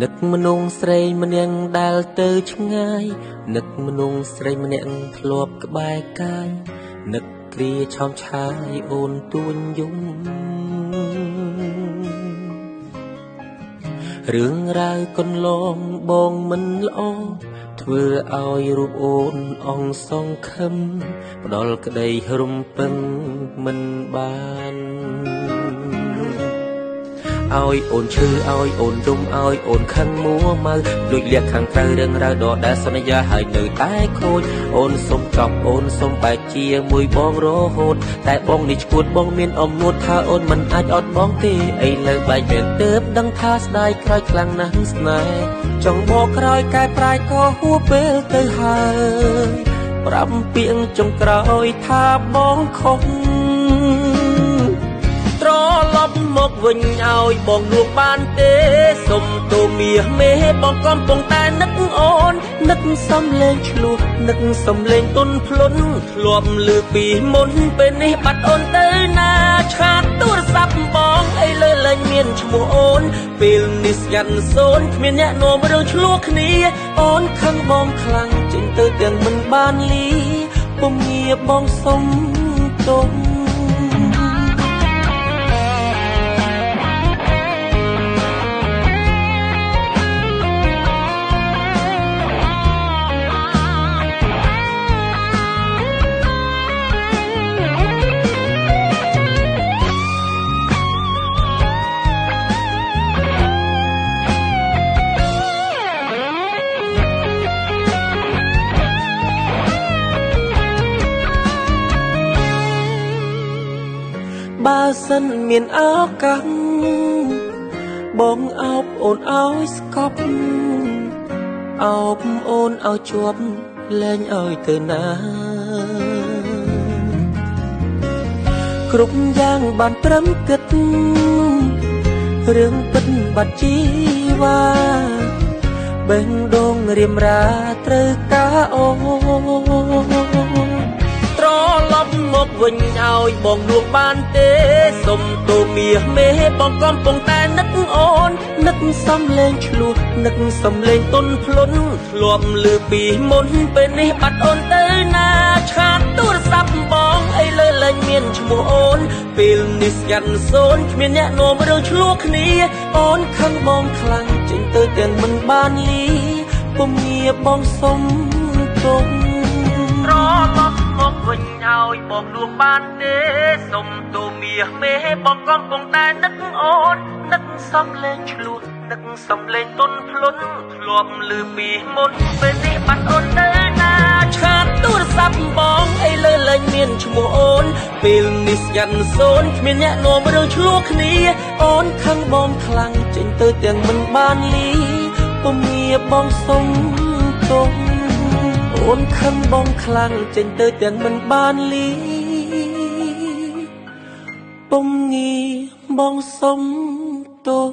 នឹកមនុស្សស្រីម្នាក់ដែលទៅឆ្ងាយនឹកមនុស្សស្រីម្នាក់ធ្លាប់ក្បែរកាយនឹកគ្រាឆោមឆាយអូនទួញយំរឿងរ៉ាវកន្លងបងមិនល្អធ្វើឲ្យរូបអូនអងសងខឹមផ្ដល់ក្តីរំពឹងមិនបានឲ្យអូនឈឺឲ្យអូនយំឲ្យអូនខឹងមួម៉ៅលួចលាក់ខាងក្រៅរឿងរ៉ាវដដែលសន្យាហើយនៅតែខូចអូនសុំចប់អូនសុំបែកជាមួយបងរហូតតែបងនេះឈួតបងមានអំនួតថាអូនមិនអាចអត់បងទេឥឡូវបែកមែនទើបដឹងថាស្ដាយក្រោយខ្លាំងណាស់ស្នេហ៍ចង់បកក្រោយកែប្រែក៏ហួពេលទៅហើយប្រាំពាក្យចុងក្រោយថាបងខុសត្រឡប់មកវិញឲ្យបងលួងបានទេសុំទូមាសមេបងកំពុងតែនឹកអូននឹកសំលេងឆ្លោះនឹកសំលេងទុនភ្លុនធ្លាប់លឺពីមុនពេលនេះបាត់អូនទៅណាឆាតទូរស័ព្ទបងអីលើលែងមានឈ្មោះអូនពេលនេះស្ងាត់សូនគ្មានអ្នកនាំរឿងឆ្លោះគ្នាអូនខឹងបងខ្លាំងចេញទៅទាំងមិនបានលីពុំងារបងសុំទុំបើសិនមានឱកាសបងអោបអូនឲ្យស្កប់អោបអូនឲ្យជាប់លែងឲ្យទៅណាគ្រប់យ៉ាងបានត្រឹមគិតរឿងពិតបាត់ជីវ៉ាបេះដូងរៀមរាត្រូវការអូត្រឡប់មកវិញឲ្យបងលួងបានទេសុំទូមាសមេបងកំពុងតែនឹកអូននឹកសំលេងឆ្លោះនឹកសំលេងទុនភ្លុនធ្លាប់លឺពីមុនពេលនេះបាត់អូនទៅណាឆាតទូរស័ព្ទបងអីលើលែងមានឈ្មោះអូនពេលនេះស្ងាត់សូនគ្មានអ្នកនាំរឿងឆ្លោះគ្នាអូនខឹងបងខ្លាំងចេញទៅទាំងមិនបានលីពុំងារបងសុំទុំត្រឡប់មកវិញឲ្យបងលួងបានទេសុំទូមាសមេបងកំពុងតែនឹកអូននឹកសំលេងឆ្លោះនឹកសំលេងទុនភ្លុនធ្លាប់លឺពីមុនពេលនេះបាត់អូនទៅណាឆាតទូរស័ព្ទបងអីលើលែងមានឈ្មោះអូនពេលនេះស្ងាត់សូនគ្មានអ្នកនាំរឿងឆ្លោះគ្នាអូនខឹងបងខ្លាំងចេញទៅទាំងមិនបានលីពុំងារបងសុំទុំអូនខឹងបងខ្លាំងចេញទៅទាំងមិនបានលីពុំងារបងសុំទុំ